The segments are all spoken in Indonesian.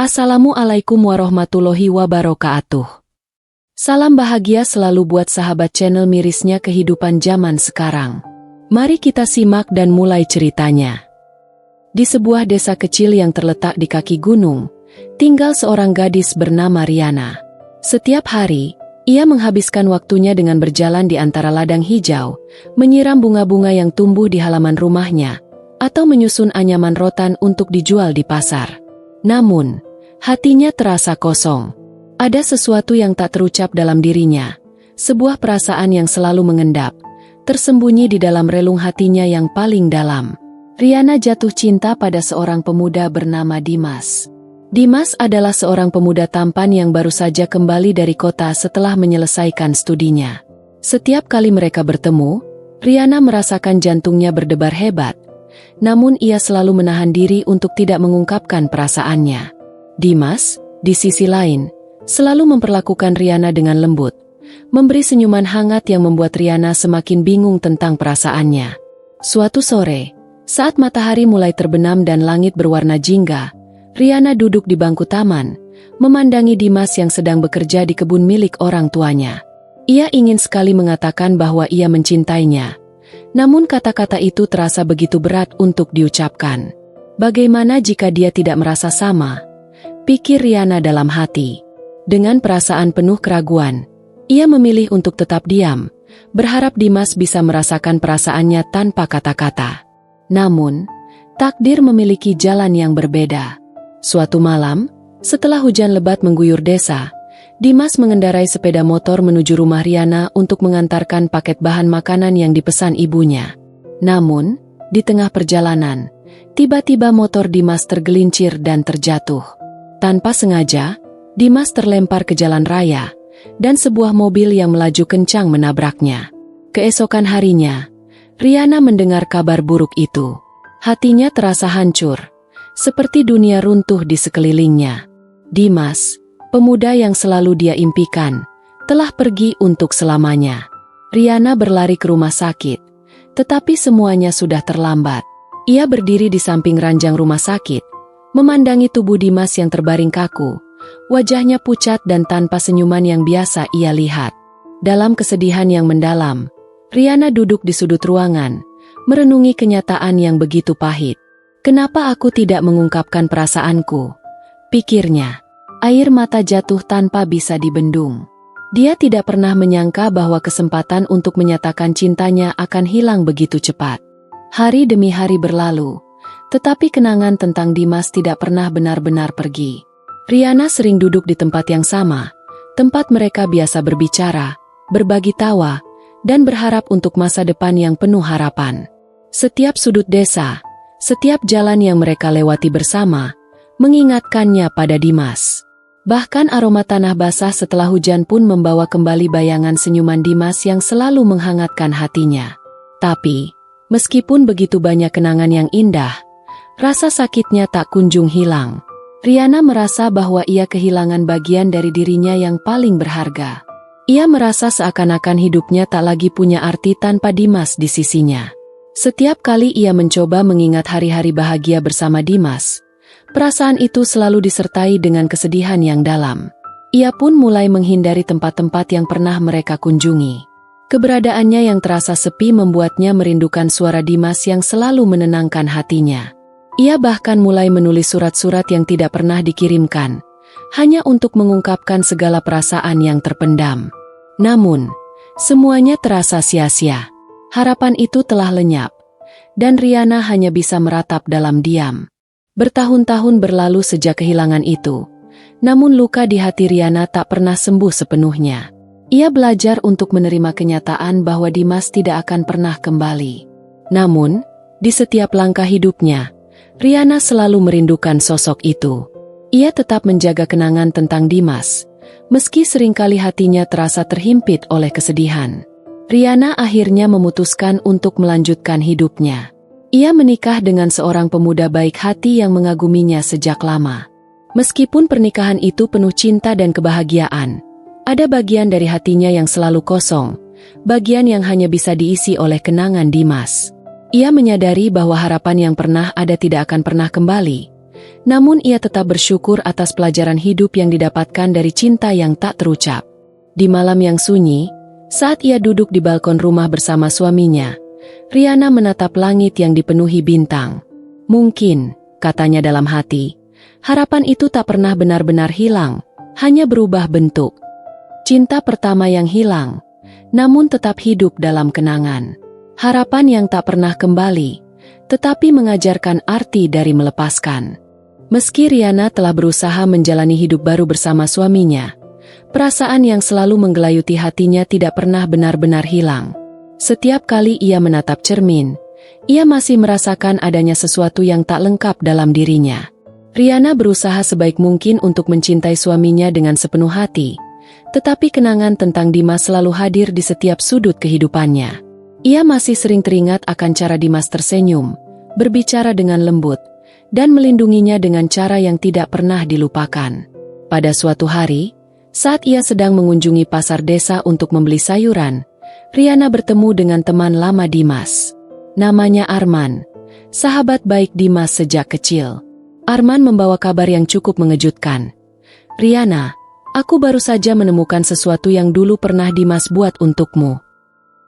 Assalamualaikum warahmatullahi wabarakatuh. Salam bahagia selalu buat sahabat channel mirisnya kehidupan zaman sekarang. Mari kita simak dan mulai ceritanya. Di sebuah desa kecil yang terletak di kaki gunung, tinggal seorang gadis bernama Riana. Setiap hari, ia menghabiskan waktunya dengan berjalan di antara ladang hijau, menyiram bunga-bunga yang tumbuh di halaman rumahnya, atau menyusun anyaman rotan untuk dijual di pasar. Namun, hatinya terasa kosong. Ada sesuatu yang tak terucap dalam dirinya, sebuah perasaan yang selalu mengendap, tersembunyi di dalam relung hatinya yang paling dalam. Riana jatuh cinta pada seorang pemuda bernama Dimas. Dimas adalah seorang pemuda tampan yang baru saja kembali dari kota setelah menyelesaikan studinya. Setiap kali mereka bertemu, Riana merasakan jantungnya berdebar hebat. Namun ia selalu menahan diri untuk tidak mengungkapkan perasaannya. Dimas, di sisi lain, selalu memperlakukan Riana dengan lembut, memberi senyuman hangat yang membuat Riana semakin bingung tentang perasaannya. Suatu sore, saat matahari mulai terbenam dan langit berwarna jingga, Riana duduk di bangku taman, memandangi Dimas yang sedang bekerja di kebun milik orang tuanya. Ia ingin sekali mengatakan bahwa ia mencintainya. Namun kata-kata itu terasa begitu berat untuk diucapkan. Bagaimana jika dia tidak merasa sama? Pikir Riana dalam hati. Dengan perasaan penuh keraguan, ia memilih untuk tetap diam, berharap Dimas bisa merasakan perasaannya tanpa kata-kata. Namun, takdir memiliki jalan yang berbeda. Suatu malam, setelah hujan lebat mengguyur desa, Dimas mengendarai sepeda motor menuju rumah Riana untuk mengantarkan paket bahan makanan yang dipesan ibunya. Namun, di tengah perjalanan, tiba-tiba motor Dimas tergelincir dan terjatuh. Tanpa sengaja, Dimas terlempar ke jalan raya, dan sebuah mobil yang melaju kencang menabraknya. Keesokan harinya, Riana mendengar kabar buruk itu. Hatinya terasa hancur, seperti dunia runtuh di sekelilingnya. Dimas, pemuda yang selalu dia impikan, telah pergi untuk selamanya. Riana berlari ke rumah sakit, tetapi semuanya sudah terlambat. Ia berdiri di samping ranjang rumah sakit, memandangi tubuh Dimas yang terbaring kaku, wajahnya pucat dan tanpa senyuman yang biasa ia lihat. Dalam kesedihan yang mendalam, Riana duduk di sudut ruangan, merenungi kenyataan yang begitu pahit. Kenapa aku tidak mengungkapkan perasaanku? Pikirnya. Air mata jatuh tanpa bisa dibendung. Dia tidak pernah menyangka bahwa kesempatan untuk menyatakan cintanya akan hilang begitu cepat. Hari demi hari berlalu, tetapi kenangan tentang Dimas tidak pernah benar-benar pergi. Riana sering duduk di tempat yang sama, tempat mereka biasa berbicara, berbagi tawa, dan berharap untuk masa depan yang penuh harapan. Setiap sudut desa, setiap jalan yang mereka lewati bersama, mengingatkannya pada Dimas. Bahkan aroma tanah basah setelah hujan pun membawa kembali bayangan senyuman Dimas yang selalu menghangatkan hatinya. Tapi, meskipun begitu banyak kenangan yang indah, rasa sakitnya tak kunjung hilang. Riana merasa bahwa ia kehilangan bagian dari dirinya yang paling berharga. Ia merasa seakan-akan hidupnya tak lagi punya arti tanpa Dimas di sisinya. Setiap kali ia mencoba mengingat hari-hari bahagia bersama Dimas, perasaan itu selalu disertai dengan kesedihan yang dalam. Ia pun mulai menghindari tempat-tempat yang pernah mereka kunjungi. Keberadaannya yang terasa sepi membuatnya merindukan suara Dimas yang selalu menenangkan hatinya. Ia bahkan mulai menulis surat-surat yang tidak pernah dikirimkan, hanya untuk mengungkapkan segala perasaan yang terpendam. Namun, semuanya terasa sia-sia. Harapan itu telah lenyap, dan Riana hanya bisa meratap dalam diam. Bertahun-tahun berlalu sejak kehilangan itu, namun luka di hati Riana tak pernah sembuh sepenuhnya. Ia belajar untuk menerima kenyataan bahwa Dimas tidak akan pernah kembali. Namun, di setiap langkah hidupnya, Riana selalu merindukan sosok itu. Ia tetap menjaga kenangan tentang Dimas, meski seringkali hatinya terasa terhimpit oleh kesedihan. Riana akhirnya memutuskan untuk melanjutkan hidupnya. Ia menikah dengan seorang pemuda baik hati yang mengaguminya sejak lama. Meskipun pernikahan itu penuh cinta dan kebahagiaan, ada bagian dari hatinya yang selalu kosong, bagian yang hanya bisa diisi oleh kenangan Dimas. Ia menyadari bahwa harapan yang pernah ada tidak akan pernah kembali, Namun ia tetap bersyukur atas pelajaran hidup yang didapatkan dari cinta yang tak terucap. Di malam yang sunyi, saat ia duduk di balkon rumah bersama suaminya, Riana menatap langit yang dipenuhi bintang. Mungkin, katanya dalam hati, harapan itu tak pernah benar-benar hilang, hanya berubah bentuk. Cinta pertama yang hilang, namun tetap hidup dalam kenangan. Harapan yang tak pernah kembali, tetapi mengajarkan arti dari melepaskan. Meski Riana telah berusaha menjalani hidup baru bersama suaminya, perasaan yang selalu menggelayuti hatinya tidak pernah benar-benar hilang. Setiap kali ia menatap cermin, ia masih merasakan adanya sesuatu yang tak lengkap dalam dirinya. Riana berusaha sebaik mungkin untuk mencintai suaminya dengan sepenuh hati, tetapi kenangan tentang Dimas selalu hadir di setiap sudut kehidupannya. Ia masih sering teringat akan cara Dimas tersenyum, berbicara dengan lembut, dan melindunginya dengan cara yang tidak pernah dilupakan. Pada suatu hari, saat ia sedang mengunjungi pasar desa untuk membeli sayuran, Riana bertemu dengan teman lama Dimas. Namanya Arman, sahabat baik Dimas sejak kecil. Arman membawa kabar yang cukup mengejutkan. "Riana, aku baru saja menemukan sesuatu yang dulu pernah Dimas buat untukmu."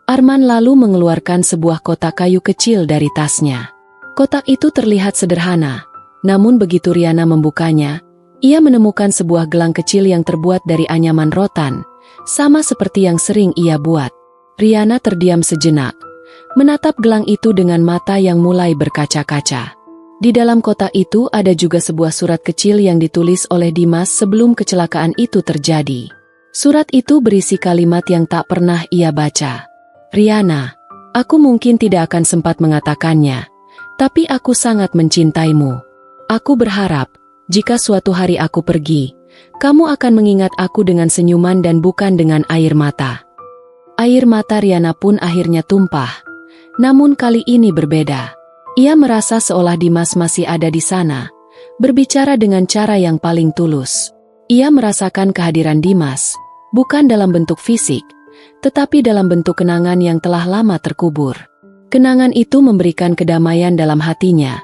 Arman lalu mengeluarkan sebuah kotak kayu kecil dari tasnya. Kotak itu terlihat sederhana, namun begitu Riana membukanya, ia menemukan sebuah gelang kecil yang terbuat dari anyaman rotan, sama seperti yang sering ia buat. Riana terdiam sejenak, menatap gelang itu dengan mata yang mulai berkaca-kaca. Di dalam kotak itu ada juga sebuah surat kecil yang ditulis oleh Dimas sebelum kecelakaan itu terjadi. Surat itu berisi kalimat yang tak pernah ia baca. "Riana, aku mungkin tidak akan sempat mengatakannya, tapi aku sangat mencintaimu. Aku berharap, jika suatu hari aku pergi, kamu akan mengingat aku dengan senyuman dan bukan dengan air mata." Air mata Riana pun akhirnya tumpah. Namun kali ini berbeda. Ia merasa seolah Dimas masih ada di sana, berbicara dengan cara yang paling tulus. Ia merasakan kehadiran Dimas, bukan dalam bentuk fisik, tetapi dalam bentuk kenangan yang telah lama terkubur. Kenangan itu memberikan kedamaian dalam hatinya,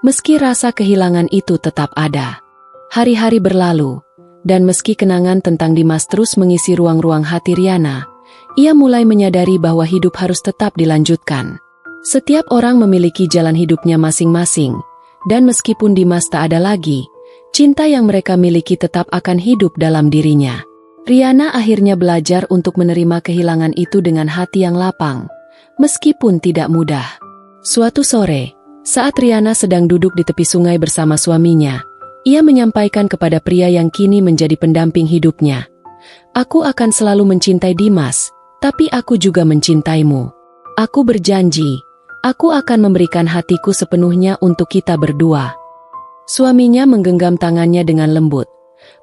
meski rasa kehilangan itu tetap ada. Hari-hari berlalu, dan meski kenangan tentang Dimas terus mengisi ruang-ruang hati Riana, ia mulai menyadari bahwa hidup harus tetap dilanjutkan. Setiap orang memiliki jalan hidupnya masing-masing, dan meskipun Dimas tak ada lagi, cinta yang mereka miliki tetap akan hidup dalam dirinya. Riana akhirnya belajar untuk menerima kehilangan itu dengan hati yang lapang, meskipun tidak mudah. Suatu sore, saat Riana sedang duduk di tepi sungai bersama suaminya, ia menyampaikan kepada pria yang kini menjadi pendamping hidupnya, "Aku akan selalu mencintai Dimas, tapi aku juga mencintaimu. Aku berjanji, aku akan memberikan hatiku sepenuhnya untuk kita berdua." Suaminya menggenggam tangannya dengan lembut,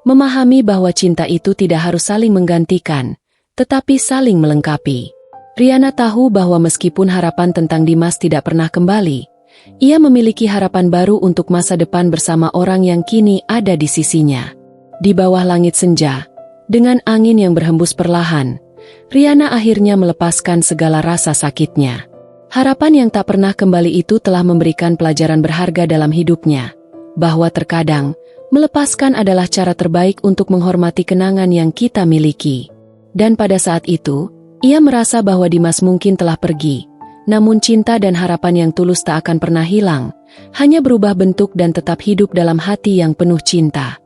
memahami bahwa cinta itu tidak harus saling menggantikan, tetapi saling melengkapi. Riana tahu bahwa meskipun harapan tentang Dimas tidak pernah kembali, ia memiliki harapan baru untuk masa depan bersama orang yang kini ada di sisinya. Di bawah langit senja, dengan angin yang berhembus perlahan, Riana akhirnya melepaskan segala rasa sakitnya. Harapan yang tak pernah kembali itu telah memberikan pelajaran berharga dalam hidupnya, bahwa terkadang melepaskan adalah cara terbaik untuk menghormati kenangan yang kita miliki. Dan pada saat itu, ia merasa bahwa Dimas mungkin telah pergi, namun cinta dan harapan yang tulus tak akan pernah hilang, hanya berubah bentuk dan tetap hidup dalam hati yang penuh cinta.